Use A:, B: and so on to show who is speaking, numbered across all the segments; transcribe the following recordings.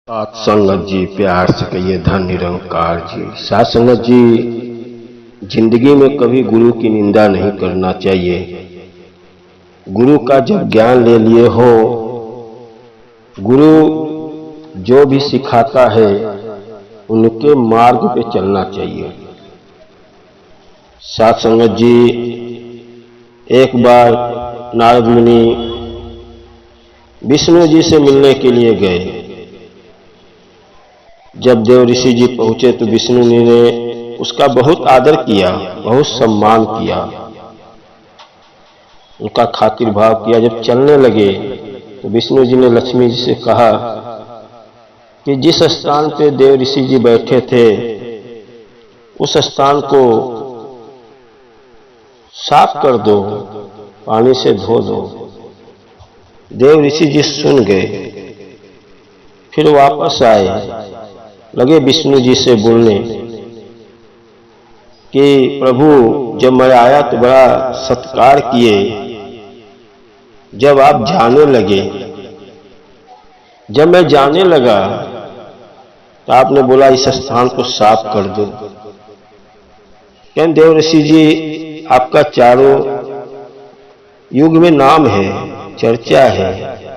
A: सात संगत जी, प्यार से कहिए धन निरंकार जी। सात संगत जी, जिंदगी में कभी गुरु की निंदा नहीं करना चाहिए। गुरु का जब ज्ञान ले लिए हो, गुरु जो भी सिखाता है उनके मार्ग पे चलना चाहिए। सात संगत जी, एक बार नारद मुनि विष्णु जी से मिलने के लिए गए। जब देव ऋषि जी पहुंचे तो विष्णु जी ने उसका बहुत आदर किया, बहुत सम्मान किया, उनका खातिर भाव किया। जब चलने लगे तो विष्णु जी ने लक्ष्मी जी से कहा कि जिस स्थान पे देव ऋषि जी बैठे थे उस स्थान को साफ कर दो, पानी से धो दो। देव ऋषि जी सुन गए, फिर वापस आए, लगे विष्णु जी से बोलने कि प्रभु जब मैं आया तो बड़ा सत्कार किए, जब आप जाने लगे, जब मैं जाने लगा तो आपने बोला इस स्थान को साफ कर दो। देव ऋषि जी, आपका चारों युग में नाम है, चर्चा है,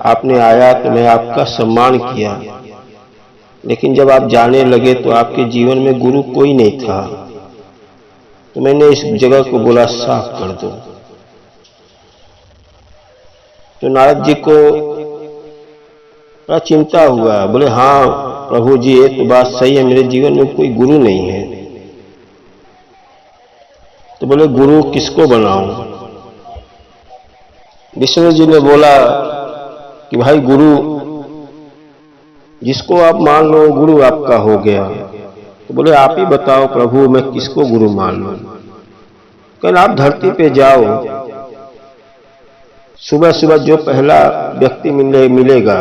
A: आपने आया तो मैं आपका सम्मान किया, लेकिन जब आप जाने लगे तो आपके जीवन में गुरु कोई नहीं था, तो मैंने इस जगह को बोला साफ कर दो। तो नारद जी को बड़ा चिंता हुआ, बोले हाँ प्रभु जी, ये तो बात सही है, मेरे जीवन में कोई गुरु नहीं है। तो बोले गुरु किसको बनाऊं? विष्णु जी ने बोला कि भाई गुरु जिसको आप मान लो गुरु आपका हो गया। तो बोले आप ही बताओ प्रभु, मैं किसको गुरु मान लूं? कहना आप धरती पे जाओ, सुबह सुबह जो पहला व्यक्ति मिलेगा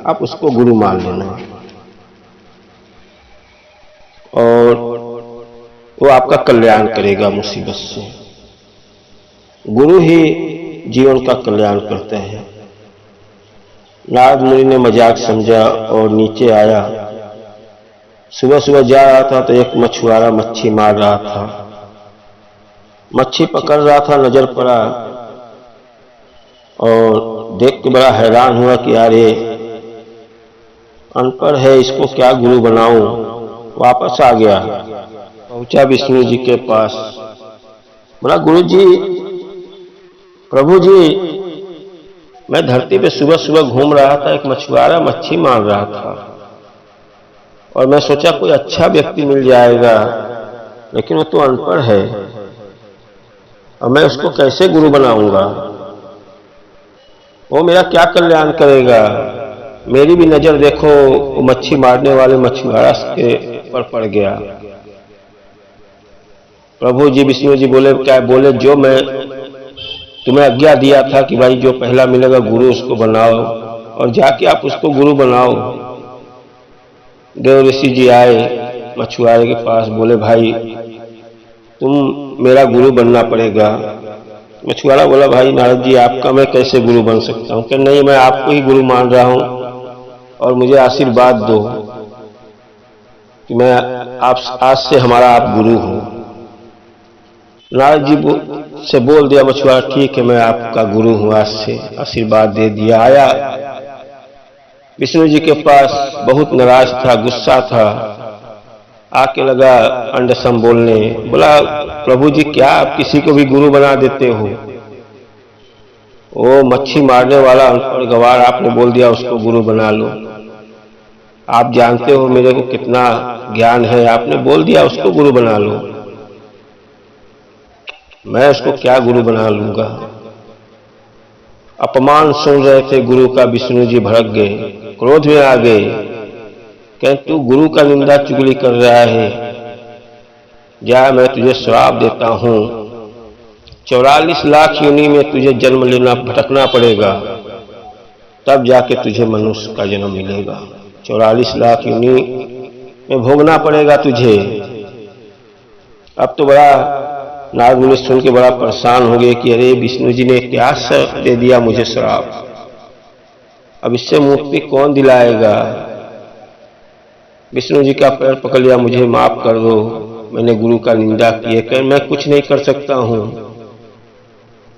A: आप उसको गुरु मान लेना, और वो आपका कल्याण करेगा मुसीबत से। गुरु ही जीवन का कल्याण करता है। नारद मुनि ने मजाक समझा और नीचे आया। सुबह सुबह जा रहा था तो एक मछुआरा मच्छी मार रहा था, मच्छी पकड़ रहा था, नजर पड़ा और देख के बड़ा हैरान हुआ कि यार ये अनपढ़ है, इसको क्या गुरु बनाऊं। वापस आ गया, पहुंचा विष्णु जी के पास, बोला गुरु जी, प्रभु जी, मैं धरती पे सुबह सुबह घूम रहा था, एक मछुआरा मच्छी मार रहा था और मैं सोचा कोई अच्छा व्यक्ति मिल जाएगा, लेकिन वो तो अनपढ़ है और मैं उसको कैसे गुरु बनाऊंगा? वो मेरा क्या कल्याण करेगा? मेरी भी नजर देखो वो मच्छी मारने वाले मछुआरा के पर पड़ गया। प्रभु जी विष्णु जी बोले क्या? बोले जो मैं तुम्हें आज्ञा दिया था कि भाई जो पहला मिलेगा गुरु उसको बनाओ, और जाके आप उसको गुरु बनाओ। देव ऋषि जी आए मछुआरे के पास, बोले भाई तुम मेरा गुरु बनना पड़ेगा। मछुआरा बोला भाई नारद जी, आपका मैं कैसे गुरु बन सकता हूं? कि नहीं, मैं आपको ही गुरु मान रहा हूं और मुझे आशीर्वाद दो कि मैं आप आज से हमारा आप गुरु हो। नारद जी से बोल दिया मछुआरा, ठीक है मैं आपका गुरु हूं, आज से आशीर्वाद दे दिया। आया विष्णु जी के पास, बहुत नाराज था, गुस्सा था, आके लगा अंडसम बोलने। बोला प्रभु जी, क्या आप किसी को भी गुरु बना देते हो? वो मच्छी मारने वाला अनपढ़ गवार आपने बोल दिया उसको गुरु बना लो। आप जानते हो मेरे को कितना ज्ञान है, आपने बोल दिया उसको गुरु बना लो, मैं उसको क्या गुरु बना लूंगा? अपमान सुन रहे थे गुरु का, विष्णु जी भड़क गए, क्रोध में आ गए, कहें तू गुरु का निंदा चुगली कर रहा है, जा मैं तुझे श्राप देता हूं, 44 लाख योनि में तुझे जन्म लेना भटकना पड़ेगा, तब जाके तुझे मनुष्य का जन्म मिलेगा। 44 लाख योनि में भोगना पड़ेगा तुझे। अब तो बड़ा नारद मुनि सुन के बड़ा परेशान हो गए कि अरे विष्णु जी ने क्या दे दिया मुझे श्राप, अब इससे मुक्ति कौन दिलाएगा? विष्णु जी का पैर पकड़ लिया, मुझे माफ कर दो, मैंने गुरु का निंदा की है। कहे मैं कुछ नहीं कर सकता हूँ,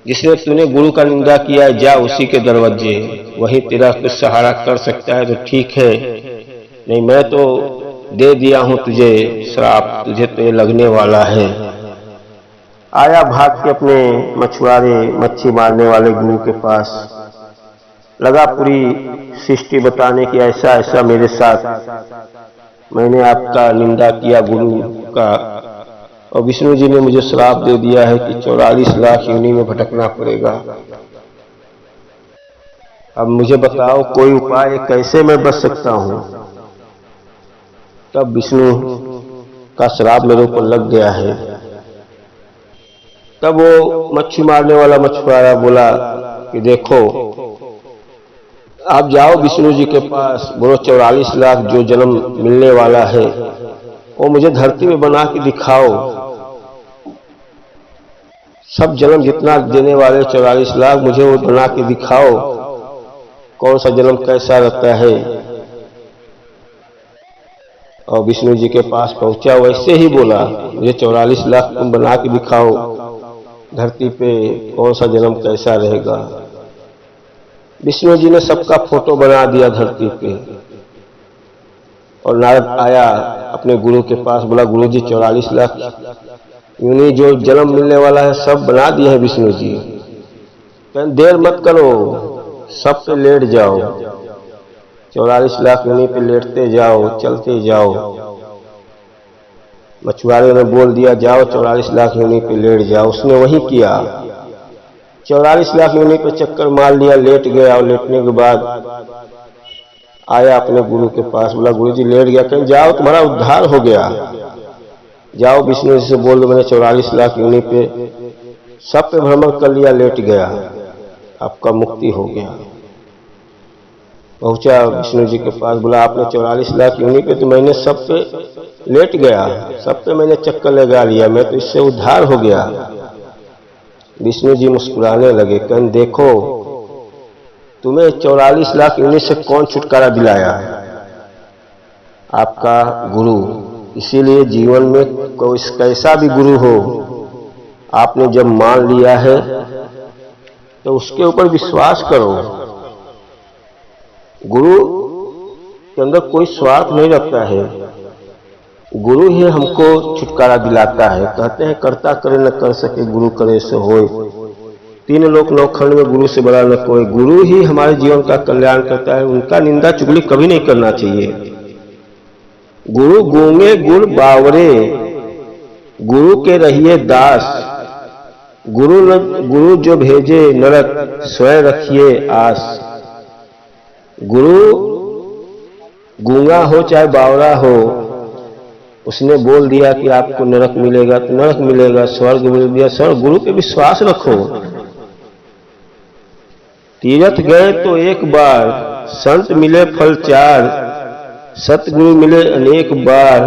A: जिसने तूने गुरु का निंदा किया है जा उसी के दरवाजे, वही तेरा कुछ सहारा कर सकता है तो ठीक है, नहीं मैं तो दे दिया हूं तुझे श्राप, तुझे तो ये लगने वाला है। आया भाग के अपने मछुआरे मच्छी मारने वाले गुरु के पास, लगा पूरी सृष्टि बताने की ऐसा ऐसा मेरे साथ, मैंने आपका निंदा किया गुरु का, और विष्णु जी ने मुझे श्राप दे दिया है कि 44 लाख योनि में भटकना पड़ेगा। अब मुझे बताओ कोई उपाय, कैसे मैं बच सकता हूं। तब विष्णु का श्राप मेरे ऊपर लग गया है। तब वो मच्छी मारने वाला मछुआरा बोला कि देखो आप जाओ विष्णु जी के पास, बोलो 44 लाख जो जन्म मिलने वाला है वो मुझे धरती में बना के दिखाओ, सब जन्म जितना देने वाले 44 लाख मुझे वो बना के दिखाओ, कौन सा जन्म कैसा रहता है। और विष्णु जी के पास पहुंचा, वैसे ही बोला मुझे 44 लाख तुम बना के दिखाओ, धरती पे कौन सा जन्म कैसा रहेगा। विष्णु जी ने सबका फोटो बना दिया धरती पे, और नारद आया अपने गुरु के पास, बोला गुरु जी 44 लाख योनि जो जन्म मिलने वाला है सब बना दिए हैं विष्णु जी, कहते देर मत करो, सब पे लेट जाओ, 44 लाख योनि पे लेटते जाओ, चलते जाओ। मछुआरे ने बोल दिया जाओ 44 लाख योनि पे लेट जाओ, उसने वही किया, 44 लाख योनि पे चक्कर मार लिया, लेट गया, और लेटने के बाद आया अपने गुरु के पास, बोला गुरु जी लेट गया, कहीं जाओ तुम्हारा उद्धार हो गया, जाओ विष्णु जी से बोल दो मैंने 44 लाख योनि पे सब पे भ्रमण कर लिया, लेट गया, आपका मुक्ति हो गया। पहुंचा विष्णु जी के पास, बोला आपने 44 लाख योनि पे तो मैंने सब पे लेट गया, सब पे मैंने चक्कर लगा लिया, मैं तो इससे उद्धार हो गया। विष्णु जी मुस्कुराने लगे, कहने देखो तुम्हें 44 लाख योनि से कौन छुटकारा दिलाया, आपका गुरु। इसीलिए जीवन में कोई कैसा भी गुरु हो, आपने जब मान लिया है तो उसके ऊपर विश्वास करो। गुरु के अंदर कोई स्वार्थ नहीं रखता है, गुरु ही हमको छुटकारा दिलाता है। कहते हैं कर्ता करे न कर सके, गुरु करे सो होए, 3 लोक 9 खंड में गुरु से बड़ा न कोई। गुरु ही हमारे जीवन का कल्याण करता है, उनका निंदा चुगली कभी नहीं करना चाहिए। गुरु गूंगे गुण बावरे, गुरु के रहिए दास, गुरु जो भेजे नरक स्वयं रखिए आस। गुरु गूंगा हो चाहे बावरा हो, उसने बोल दिया कि आपको नरक मिलेगा तो नरक मिलेगा, स्वर्ग मिल दिया स्वर्ग। गुरु पे विश्वास रखो। तीर्थ गए तो एक बार, संत मिले फल 4, सतगुरु मिले अनेक बार,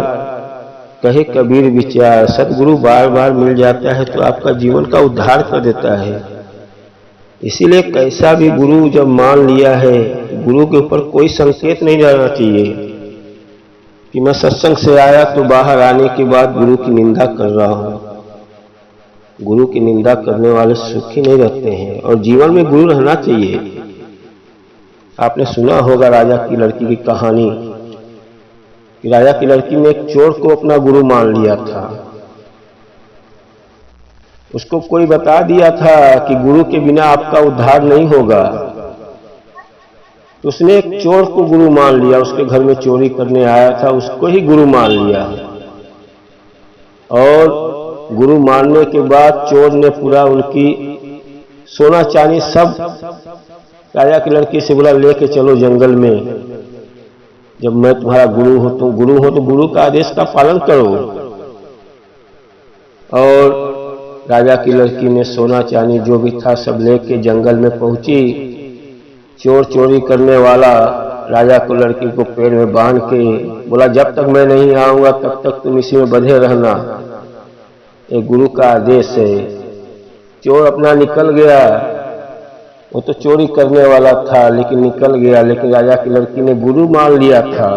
A: कहे कबीर विचार। सतगुरु बार बार मिल जाता है तो आपका जीवन का उद्धार कर देता है। इसीलिए कैसा भी गुरु जब मान लिया है, गुरु के ऊपर कोई संकेत नहीं रहना चाहिए कि मैं सत्संग से आया तो बाहर आने के बाद गुरु की निंदा कर रहा हूं। गुरु की निंदा करने वाले सुखी नहीं रहते हैं, और जीवन में गुरु रहना चाहिए। आपने सुना होगा राजा की लड़की की कहानी, कि राजा की लड़की ने एक चोर को अपना गुरु मान लिया था। उसको कोई बता दिया था कि गुरु के बिना आपका उद्धार नहीं होगा, तो उसने एक चोर को गुरु मान लिया। उसके घर में चोरी करने आया था, उसको ही गुरु मान लिया। और गुरु मानने के बाद चोर ने पूरा उनकी सोना चांदी सब राजा की लड़की से बोला लेके चलो जंगल में, जब मैं तुम्हारा गुरु हो तो गुरु का आदेश का पालन करो। और राजा की लड़की ने सोना चांदी जो भी था सब लेके जंगल में पहुंची। चोर चोरी करने वाला राजा को लड़की को पेड़ में बांध के बोला जब तक मैं नहीं आऊंगा तब तक तुम इसी में बंधे रहना, ये गुरु का आदेश है। चोर अपना निकल गया, वो तो चोरी करने वाला था लेकिन निकल गया। लेकिन राजा की लड़की ने गुरु मान लिया था,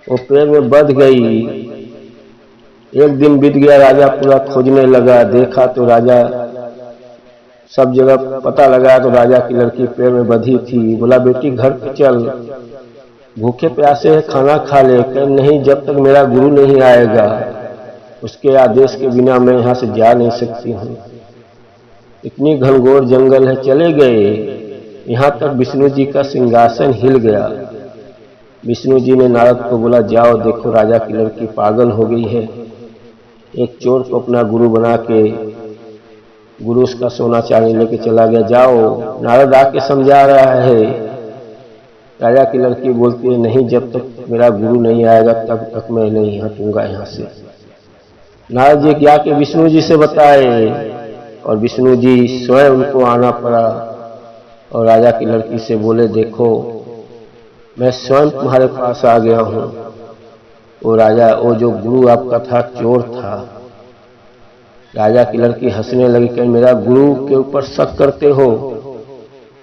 A: वो पैर में बध गई। एक दिन बीत गया, राजा पूरा खोजने लगा, देखा तो राजा सब जगह पता लगा तो राजा की लड़की पैर में बधी थी। बोला बेटी घर पे चल, भूखे प्यासे है खाना खा ले। कह नहीं, जब तक मेरा गुरु नहीं आएगा उसके आदेश के बिना मैं यहाँ से जा नहीं सकती हूँ। इतनी घनघोर जंगल है। चले गए, यहाँ तक विष्णु जी का सिंहासन हिल गया। विष्णु जी ने नारद को बोला जाओ देखो राजा की लड़की पागल हो गई है। एक चोर को अपना गुरु बना के गुरु उसका सोना चांदी लेके चला गया। जाओ। नारद आके समझा रहा है। राजा की लड़की बोलती है नहीं, जब तक मेरा गुरु नहीं आएगा तब तक मैं नहीं हटूंगा यहाँ से। नारद जी क्या कि विष्णु जी से बताए और विष्णु जी स्वयं उनको आना पड़ा और राजा की लड़की से बोले देखो मैं स्वयं तुम्हारे पास आ गया हूँ। वो राजा, वो जो गुरु आपका था चोर था। राजा की लड़की हंसने लगी कि मेरा गुरु के ऊपर शक करते हो?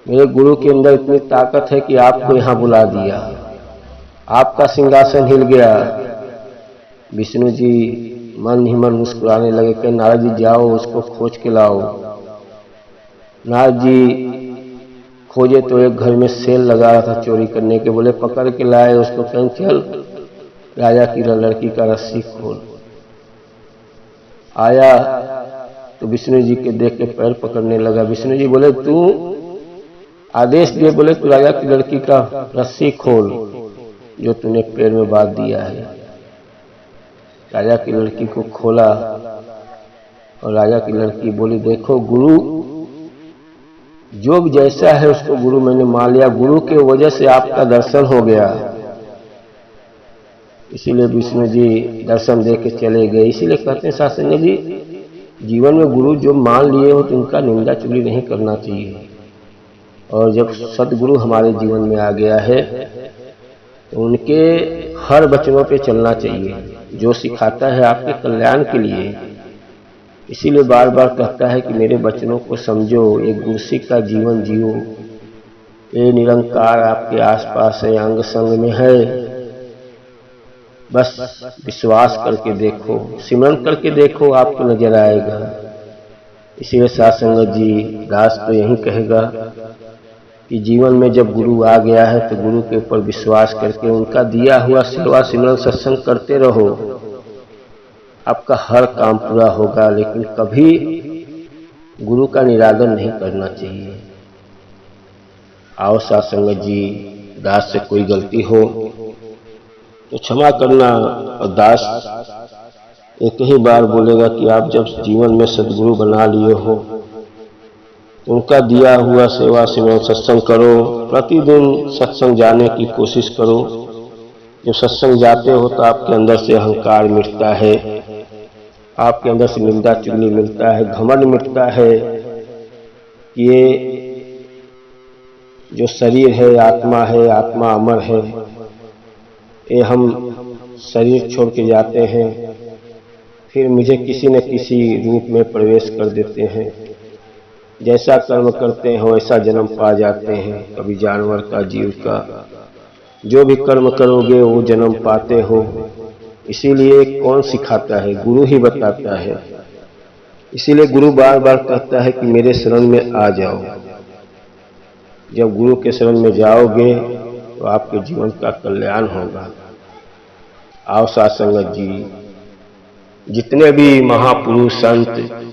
A: मेरे गुरु के अंदर इतनी ताकत है कि आपको यहाँ बुला दिया, आपका सिंहासन हिल गया। विष्णु जी मन ही मन मुस्कुराने लगे कि नारद जी जाओ उसको खोज के लाओ। नारद जी खोजे तो एक घर में सेल लगा रहा था चोरी करने के। बोले पकड़ के लाए उसको। कहें चल राजा की लड़की का रस्सी खोल। आया तो विष्णु जी के देख के पैर पकड़ने लगा। विष्णु जी बोले तू आदेश दिए, बोले तू राजा की लड़की का रस्सी खोल जो तूने पैर में बांध दिया है। राजा की लड़की को खोला और राजा की लड़की बोली देखो गुरु जोग जैसा है उसको गुरु मैंने मान लिया, गुरु के वजह से आपका दर्शन हो गया। इसीलिए विष्णु जी दर्शन दे के चले गए। इसीलिए कहते हैं शास्त्री जी जीवन में गुरु जो मान लिए हो तो उनका निंदा चुगली नहीं करना चाहिए। और जब सदगुरु हमारे जीवन में आ गया है तो उनके हर वचनों पे चलना चाहिए। जो सिखाता है आपके कल्याण के लिए। इसीलिए बार बार कहता है कि मेरे वचनों को समझो, एक गुरसिक का जीवन जियो। ये निरंकार आपके आसपास है, अंग संग में है, बस विश्वास करके देखो, सिमरन करके देखो, आपको नजर आएगा। इसीलिए साधुसंगत जी दास तो यही कहेगा कि जीवन में जब गुरु आ गया है तो गुरु के ऊपर विश्वास करके उनका दिया हुआ सेवा सिमरन सत्संग करते रहो, आपका हर काम पूरा होगा। लेकिन कभी गुरु का निरादर नहीं करना चाहिए। आओ साधुसंगत जी, दास से कोई गलती हो तो क्षमा करना। और दास एक ही बार बोलेगा कि आप जब जीवन में सदगुरु बना लिए हो तो उनका दिया हुआ सेवा सिमरन सत्संग करो। प्रतिदिन सत्संग जाने की कोशिश करो। जब सत्संग जाते हो तो आपके अंदर से अहंकार मिटता है, आपके अंदर से निंदा चुगली मिलता है, घमंड मिटता है। ये जो शरीर है आत्मा है, आत्मा अमर है, ये हम शरीर छोड़ के जाते हैं, फिर मुझे किसी न किसी रूप में प्रवेश कर देते हैं। जैसा कर्म करते हैं वैसा जन्म पा जाते हैं, कभी जानवर का, जीव का। जो भी कर्म करोगे वो जन्म पाते हो। इसीलिए कौन सिखाता है? गुरु ही बताता है। इसीलिए गुरु बार बार कहता है कि मेरे शरण में आ जाओ। जब गुरु के शरण में जाओगे तो आपके जीवन का कल्याण होगा। आओ साध संगत जी, जितने भी महापुरुष संत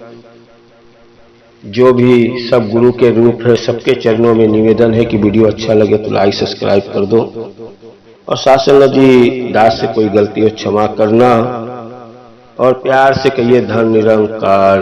A: जो भी सब गुरु के रूप है, सबके चरणों में निवेदन है कि वीडियो अच्छा लगे तो लाइक सब्सक्राइब कर दो। और साध संगत जी, दास से कोई गलती हो क्षमा करना और प्यार से कहिए धन निरंकार।